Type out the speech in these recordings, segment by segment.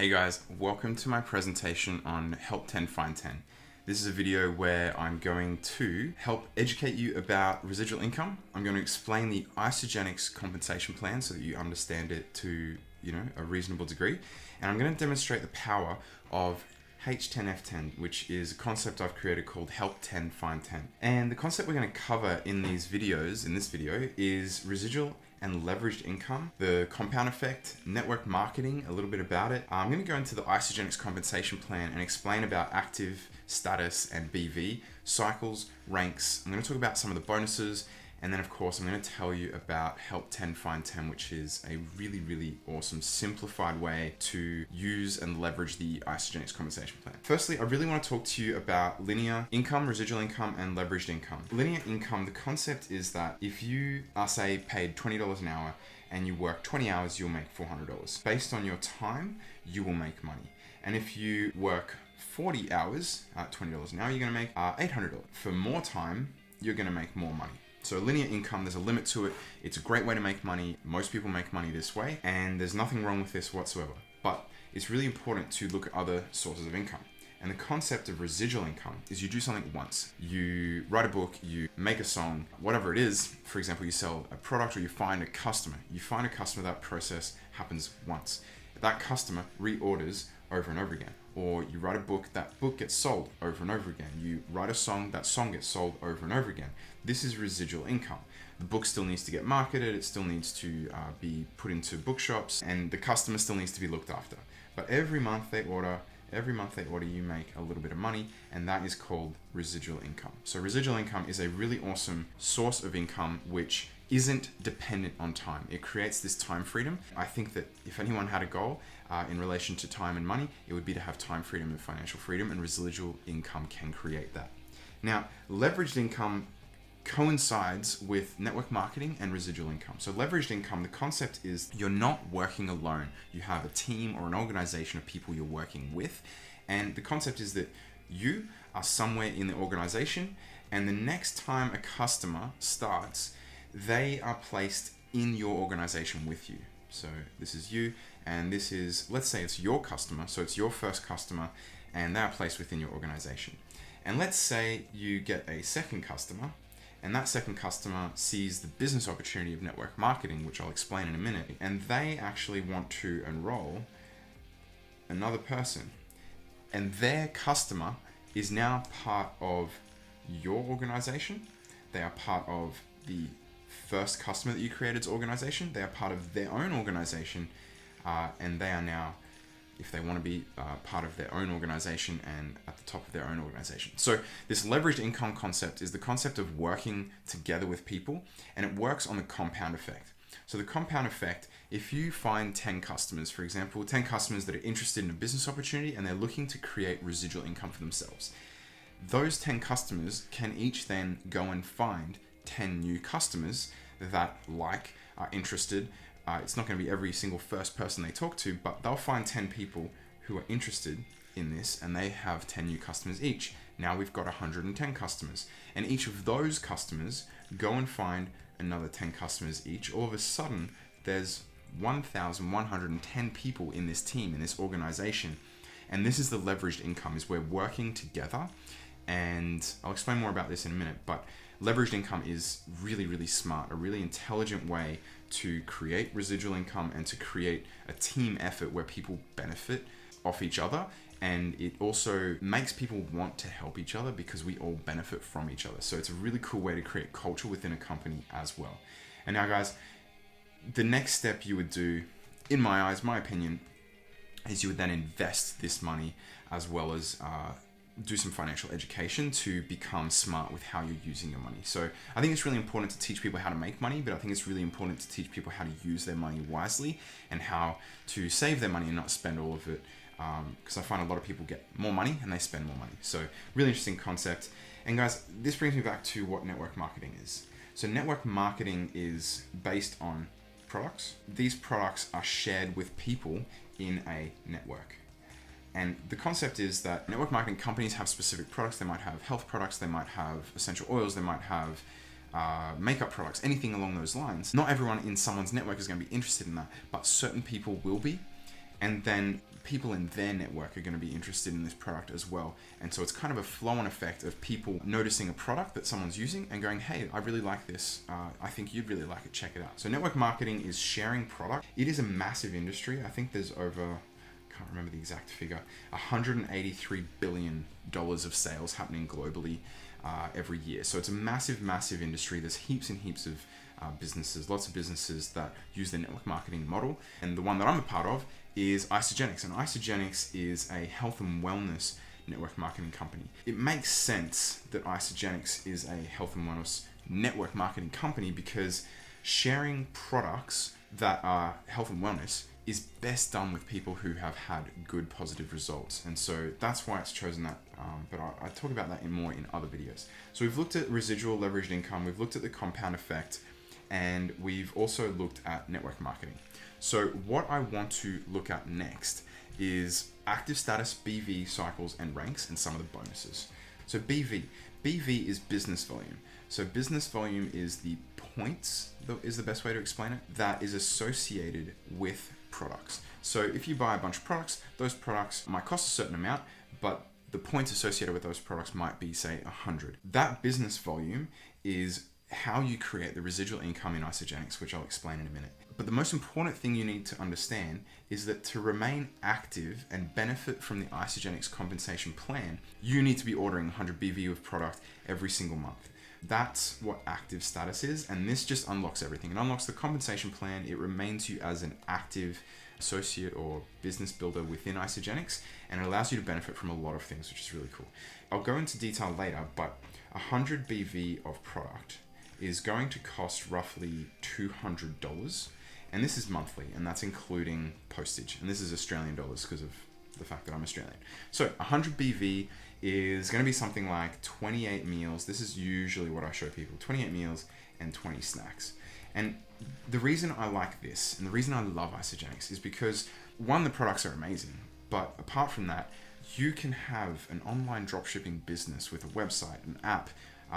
Hey guys, welcome to my presentation on Help 10 Find 10. This is a video where I'm going to help educate you about residual income. I'm going to explain the Isagenix compensation plan so that you understand it to, a reasonable degree. And I'm going to demonstrate the power of H10F10, which is a concept I've created called Help 10 Find 10. And the concept we're going to cover in this video is residual and leveraged income, the compound effect, network marketing, a little bit about it. I'm going to go into the Isagenix compensation plan and explain about active, status, and BV, cycles, ranks. I'm going to talk about some of the bonuses, and then of course I'm going to tell you about Help 10 Find 10, which is a really awesome simplified way to use and leverage the Isagenix compensation plan. Firstly, I really want to talk to you about linear income, residual income, and leveraged income. Linear income, the concept is that if you are, say, paid $20 an hour and you work 20 hours, you'll make $400. Based on your time, you will make money. And if you work 40 hours at $20 an hour, you're going to make $800. For more time, you're going to make more money. So linear income, there's a limit to it. It's a great way to make money. Most people make money this way, and there's nothing wrong with this whatsoever. But it's really important to look at other sources of income. And the concept of residual income is you do something once. You write a book, you make a song, whatever it is. For example, you sell a product or you find a customer. That process happens once. That customer reorders over and over again. Or you write a book, that book gets sold over and over again. You write a song, that song gets sold over and over again. This is residual income. The book still needs to get marketed, it still needs to be put into bookshops, and the customer still needs to be looked after. But every month they order, you make a little bit of money, and that is called residual income. So residual income is a really awesome source of income which isn't dependent on time. It creates this time freedom. I think that if anyone had a goal in relation to time and money, it would be to have time freedom and financial freedom, and residual income can create that. Now, leveraged income coincides with network marketing and residual income. So leveraged income, the concept is you're not working alone. You have a team or an organization of people you're working with. And the concept is that you are somewhere in the organization, and the next time a customer starts, they are placed in your organization with you. So this is you, and this is, let's say it's your customer, so it's your first customer, and they are placed within your organization. And let's say you get a second customer, and that second customer sees the business opportunity of network marketing, which I'll explain in a minute, and they actually want to enroll another person. And their customer is now part of your organization. They are part of the first customer that you created's organization. They are part of their own organization, and they are now, if they want to be part of their own organization and at the top of their own organization. So this leveraged income concept is the concept of working together with people, and it works on the compound effect. So the compound effect, if you find 10 customers, for example, 10 customers that are interested in a business opportunity and they're looking to create residual income for themselves, those 10 customers can each then go and find 10 new customers that are interested. It's not going to be every single first person they talk to, but they'll find 10 people who are interested in this, and they have 10 new customers each. Now we've got 110 customers, and each of those customers go and find another 10 customers each. All of a sudden, there's 1,110 people in this team, in this organization. And this is the leveraged income, is we're working together. And I'll explain more about this in a minute, but leveraged income is really smart, a really intelligent way to create residual income and to create a team effort where people benefit off each other. And it also makes people want to help each other because we all benefit from each other. So it's a really cool way to create culture within a company as well. And now guys, the next step you would do, in my eyes, my opinion, is you would then invest this money as well as do some financial education to become smart with how you're using your money. So I think it's really important to teach people how to make money, but I think it's really important to teach people how to use their money wisely and how to save their money and not spend all of it. Because I find a lot of people get more money and they spend more money. So really interesting concept. And guys, this brings me back to what network marketing is. So network marketing is based on products. These products are shared with people in a network. And the concept is that network marketing companies have specific products. They might have health products, they might have essential oils, they might have makeup products, anything along those lines. Not everyone in someone's network is going to be interested in that, but certain people will be. And then people in their network are going to be interested in this product as well. And so it's kind of a flow-on effect of people noticing a product that someone's using and going, hey, I really like this. I think you'd really like it. Check it out. So network marketing is sharing product. It is a massive industry. I think there's over, can't remember the exact figure, $183 billion of sales happening globally every year. So it's a massive, massive industry. There's heaps and heaps of businesses, lots of businesses that use the network marketing model. And the one that I'm a part of is Isagenix. And Isagenix is a health and wellness network marketing company. It makes sense that Isagenix is a health and wellness network marketing company because sharing products that are health and wellness is best done with people who have had good positive results. And so that's why it's chosen that, but I talk about that more in other videos. So we've looked at residual leveraged income, we've looked at the compound effect, and we've also looked at network marketing. So what I want to look at next is active status, BV, cycles, and ranks, and some of the bonuses. So BV is business volume. So business volume is the points, is the best way to explain it, that is associated with products. So if you buy a bunch of products, those products might cost a certain amount, but the points associated with those products might be, say, 100. That business volume is how you create the residual income in Isagenix, which I'll explain in a minute. But the most important thing you need to understand is that to remain active and benefit from the Isagenix compensation plan, you need to be ordering 100 BV of product every single month. That's what active status is, and this just unlocks everything. It unlocks the compensation plan. It remains you as an active associate or business builder within Isagenix, and it allows you to benefit from a lot of things, which is really cool. I'll go into detail later, but 100 BV of product is going to cost roughly $200, and this is monthly, and that's including postage, and this is Australian dollars because of the fact that I'm Australian. So 100 BV is going to be something like 28 meals. This is usually what I show people, 28 meals and 20 snacks. And the reason I like this, and the reason I love Isagenix, is because one, the products are amazing, but apart from that, you can have an online dropshipping business with a website, an app,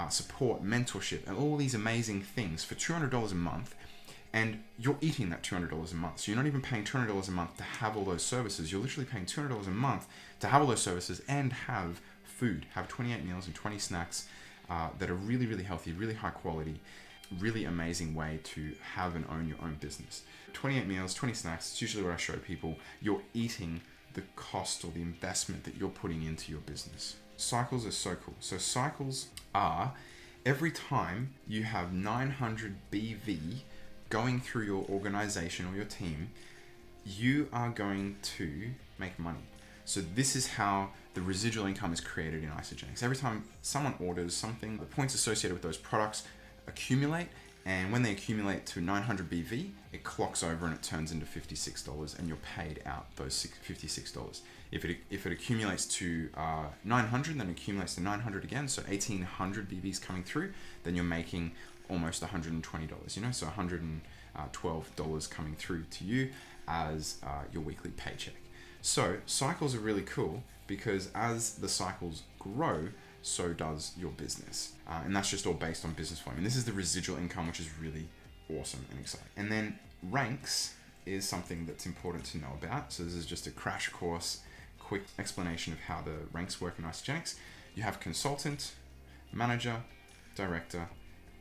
support, mentorship, and all these amazing things for $200 a month, and you're eating that $200 a month. So you're not even paying $200 a month to have all those services. You're literally paying $200 a month to have all those services and have food, have 28 meals and 20 snacks that are really, really healthy, really high quality, really amazing way to have and own your own business. 28 meals, 20 snacks, it's usually what I show people. You're eating the cost or the investment that you're putting into your business. Cycles are so cool. So cycles are every time you have 900 BV going through your organization or your team, you are going to make money. So this is how the residual income is created in Isagenix. Every time someone orders something, the points associated with those products accumulate, and when they accumulate to 900 BV, it clocks over and it turns into $56, and you're paid out those $56. If it accumulates to 900, then it accumulates to 900 again, so 1800 BVs coming through, then you're making almost $120, so $112 coming through to you as your weekly paycheck. So cycles are really cool because as the cycles grow, so does your business. And that's just all based on business volume. And this is the residual income, which is really awesome and exciting. And then ranks is something that's important to know about. So this is just a crash course, quick explanation of how the ranks work in Isagenix. You have consultant, manager, director,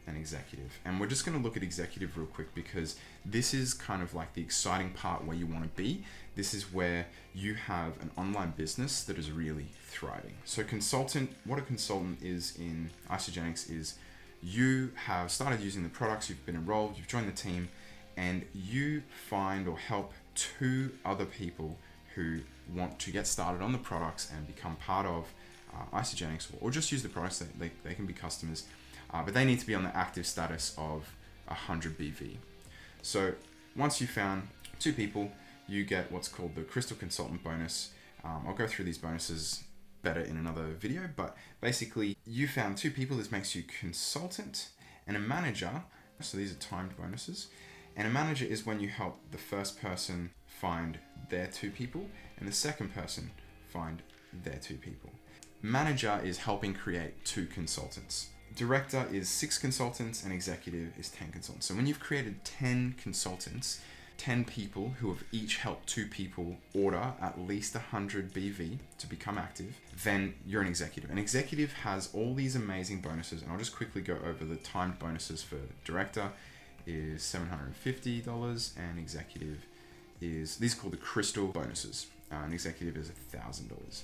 and executive. And we're just going to look at executive real quick because this is kind of like the exciting part where you want to be. This is where you have an online business that is really thriving. So consultant, what a consultant is in Isagenix is you have started using the products, you've been enrolled, you've joined the team, and you find or help 2 other people who want to get started on the products and become part of Isagenix, or just use the products. They can be customers. But they need to be on the active status of 100 BV. So once you found 2 people, you get what's called the Crystal Consultant bonus. I'll go through these bonuses better in another video, but basically you found 2 people. This makes you consultant and a manager. So these are timed bonuses. And a manager is when you help the first person find their 2 people and the second person find their 2 people. Manager is helping create 2 consultants. Director is 6 consultants and executive is 10 consultants. So when you've created 10 consultants, 10 people who have each helped 2 people order at least 100 BV to become active, then you're an executive. An executive has all these amazing bonuses, and I'll just quickly go over the timed bonuses. For director is $750, and executive is, these are called the crystal bonuses. An executive is $1,000.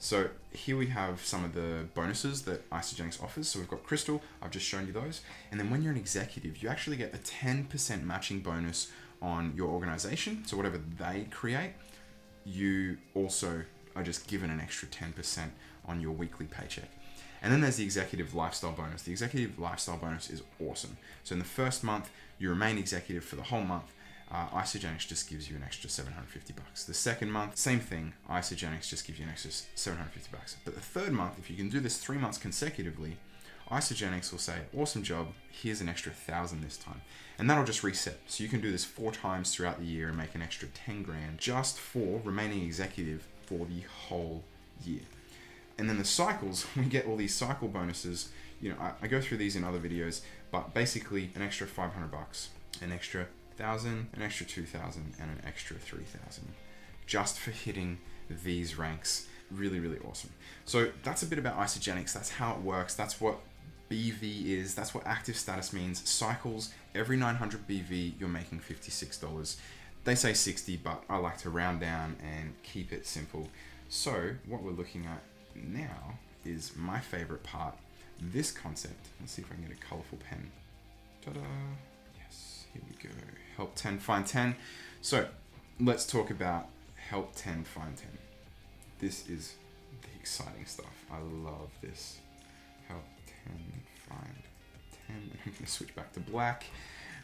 So here we have some of the bonuses that Isagenix offers. So we've got crystal, I've just shown you those. And then when you're an executive, you actually get a 10% matching bonus on your organization. So whatever they create, you also are just given an extra 10% on your weekly paycheck. And then there's the executive lifestyle bonus. The executive lifestyle bonus is awesome. So in the first month, you remain executive for the whole month. Isagenix just gives you an extra $750. The second month, same thing. Isagenix just gives you an extra $750. But the third month, if you can do this 3 months consecutively, Isagenix will say, awesome job, here's an extra 1,000 this time. And that'll just reset. So you can do this 4 times throughout the year and make an extra 10 grand just for remaining executive for the whole year. And then the cycles, we get all these cycle bonuses. You know, I go through these in other videos, but basically an extra $500, an extra 1,000, an extra 2,000, and an extra 3,000, just for hitting these ranks. Really, really awesome. So that's a bit about Isagenix. That's how it works. That's what BV is. That's what active status means. Cycles, every 900 BV, you're making $56. They say 60, but I like to round down and keep it simple. So what we're looking at now is my favorite part, this concept. Let's see if I can get a colorful pen. Ta-da! Yes, here we go. Help 10, find 10. So let's talk about help 10, find 10. This is the exciting stuff. I love this. Help 10, find 10. I'm gonna switch back to black.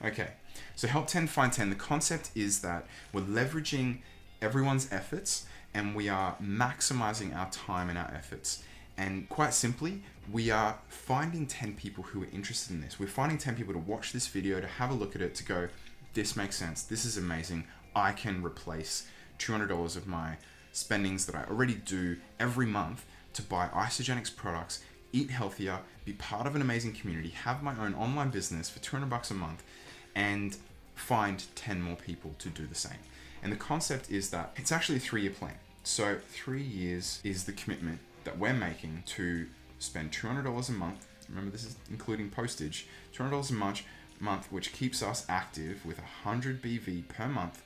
Okay, so help 10, find 10. The concept is that we're leveraging everyone's efforts and we are maximizing our time and our efforts. And quite simply, we are finding 10 people who are interested in this. We're finding 10 people to watch this video, to have a look at it, to go, this makes sense, this is amazing, I can replace $200 of my spendings that I already do every month to buy Isagenix products, eat healthier, be part of an amazing community, have my own online business for $200 a month, and find 10 more people to do the same. And the concept is that it's actually a 3-year plan. So 3 years is the commitment that we're making to spend $200 a month. Remember, this is including postage. $200 a month, which keeps us active with 100 BV per month.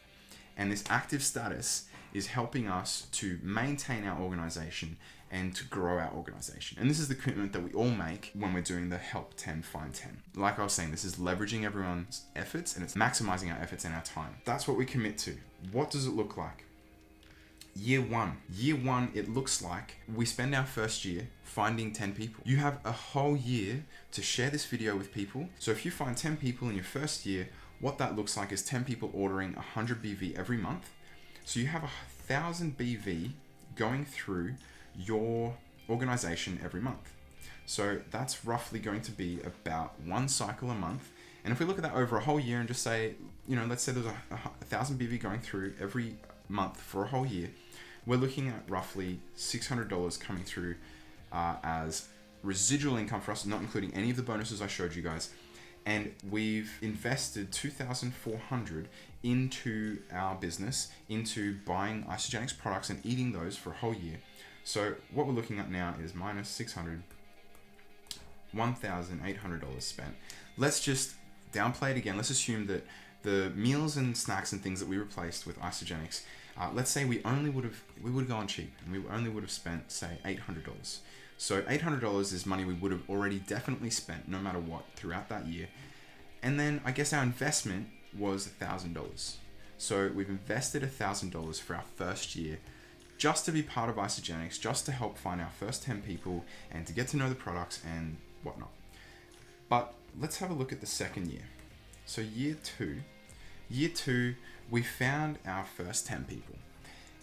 And this active status is helping us to maintain our organization and to grow our organization. And this is the commitment that we all make when we're doing the help 10, find 10. Like I was saying, this is leveraging everyone's efforts and it's maximizing our efforts and our time. That's what we commit to. What does it look like? Year one, it looks like we spend our first year finding 10 people. You have a whole year to share this video with people. So if you find 10 people in your first year, what that looks like is 10 people ordering 100 BV every month. So you have 1,000 BV going through your organization every month. So that's roughly going to be about 1 cycle a month. And if we look at that over a whole year and just say, you know, let's say there's 1,000 BV going through every month for a whole year, we're looking at roughly $600 coming through as residual income for us, not including any of the bonuses I showed you guys. And we've invested $2,400 into our business, into buying Isagenix products and eating those for a whole year. So what we're looking at now is minus $600, $1,800 spent. Let's just downplay it again. Let's assume that the meals and snacks and things that we replaced with Isagenix, let's say we would have gone cheap and we only would have spent, say, $800. So $800 is money we would have already definitely spent no matter what throughout that year. And then I guess our investment was $1,000. So we've invested $1,000 for our first year just to be part of Isagenix, just to help find our first 10 people and to get to know the products and whatnot. But let's have a look at the second year. So year two, we found our first 10 people.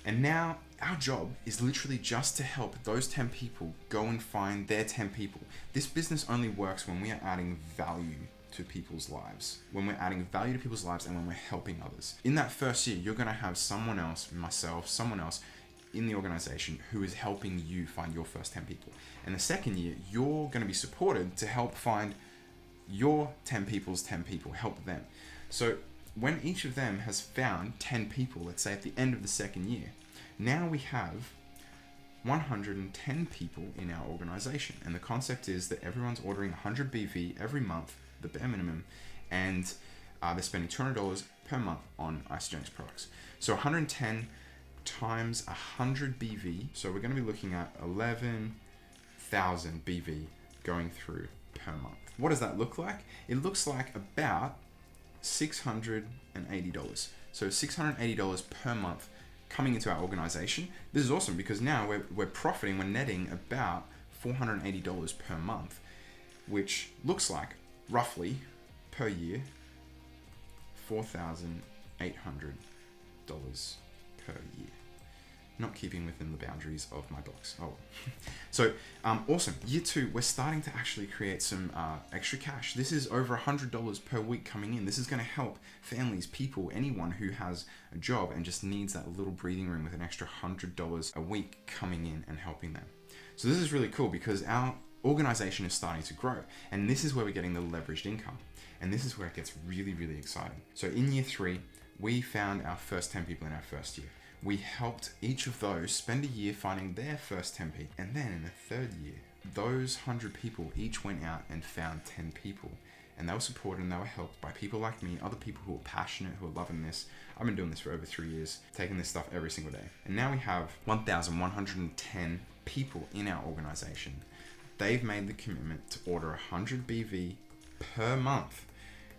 And now our job is literally just to help those 10 people go and find their 10 people. This business only works when we are adding value to people's lives, when we're adding value to people's lives and when we're helping others. In that first year, you're gonna have someone else, myself, someone else in the organization who is helping you find your first 10 people. And the second year, you're gonna be supported to help find your 10 people's 10 people, help them. So when each of them has found 10 people, let's say at the end of the second year, now we have 110 people in our organization. And the concept is that everyone's ordering 100 BV every month, the bare minimum, and they're spending $200 per month on Isagenix products. So 110 times 100 BV. So we're going to be looking at 11,000 BV going through per month. What does that look like? It looks like about $680. So $680 per month coming into our organization. This is awesome because now we're profiting, we're netting about $480 per month, which looks like roughly per year $4,800 per year. Not keeping within the boundaries of my box. Oh, so awesome. Year 2, we're starting to actually create some extra cash. This is over $100 per week coming in. This is going to help families, people, anyone who has a job and just needs that little breathing room with an extra $100 a week coming in and helping them. So this is really cool because our organization is starting to grow, and this is where we're getting the leveraged income. And this is where it gets really, really exciting. So in year 3, we found our first 10 people in our first year. We helped each of those spend a year finding their first 10 people. And then in the third year, those 100 people each went out and found 10 people. And they were supported and they were helped by people like me, other people who are passionate, who are loving this. I've been doing this for over 3 years, taking this stuff every single day. And now we have 1,110 people in our organization. They've made the commitment to order 100 BV per month.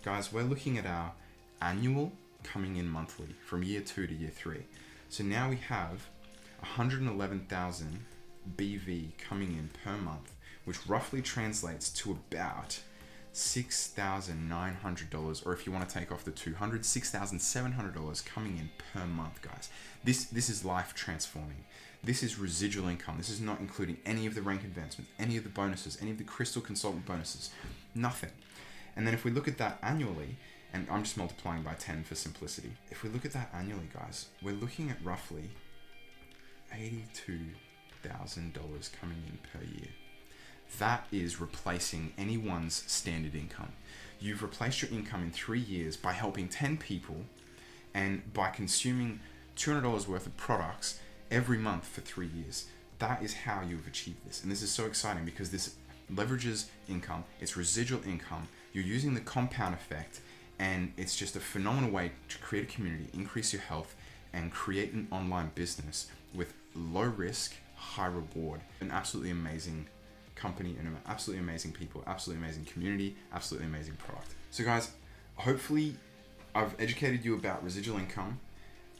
Guys, we're looking at our annual coming in monthly from year 2 to year 3. So now we have 111,000 BV coming in per month, which roughly translates to about $6,900, or if you want to take off the 200, $6,700 coming in per month, guys. This is life transforming. This is residual income. This is not including any of the rank advancements, any of the bonuses, any of the crystal consultant bonuses, nothing. And then if we look at that annually, and I'm just multiplying by 10 for simplicity. If we look at that annually, guys, we're looking at roughly $82,000 coming in per year. That is replacing anyone's standard income. You've replaced your income in 3 years by helping 10 people and by consuming $200 worth of products every month for 3 years. That is how you've achieved this. And this is so exciting because this leverages income. It's residual income. You're using the compound effect. And it's just a phenomenal way to create a community, increase your health, and create an online business with low risk, high reward. An absolutely amazing company and absolutely amazing people, absolutely amazing community, absolutely amazing product. So guys, hopefully I've educated you about residual income.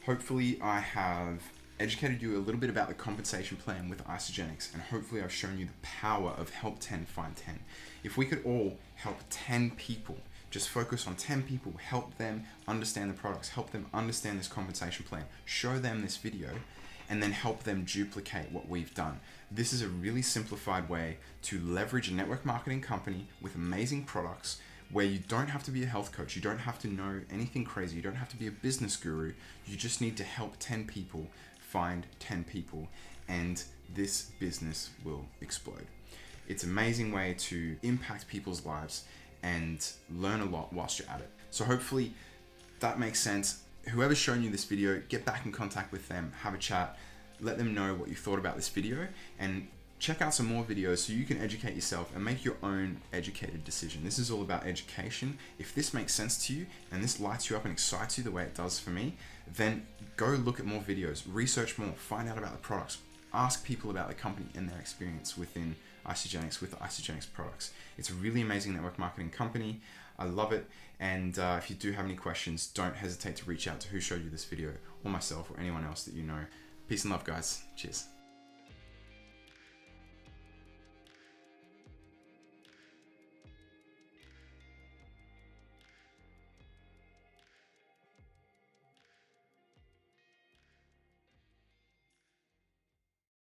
Hopefully I have educated you a little bit about the compensation plan with Isagenix, and hopefully I've shown you the power of help 10 find 10. If we could all help 10 people, just focus on 10 people, help them understand the products, help them understand this compensation plan, show them this video, and then help them duplicate what we've done. This is a really simplified way to leverage a network marketing company with amazing products where you don't have to be a health coach, you don't have to know anything crazy, you don't have to be a business guru, you just need to help 10 people find 10 people, and this business will explode. It's an amazing way to impact people's lives and learn a lot whilst you're at it. So hopefully that makes sense. Whoever's shown you this video, get back in contact with them, have a chat, let them know what you thought about this video, and check out some more videos so you can educate yourself and make your own educated decision. This is all about education. If this makes sense to you and this lights you up and excites you the way it does for me, then go look at more videos, research more, find out about the products, ask people about the company and their experience within Isagenix with the Isagenix products. It's a really amazing network marketing company. I love it. And if you do have any questions, don't hesitate to reach out to who showed you this video or myself or anyone else that you know. Peace and love, guys. Cheers.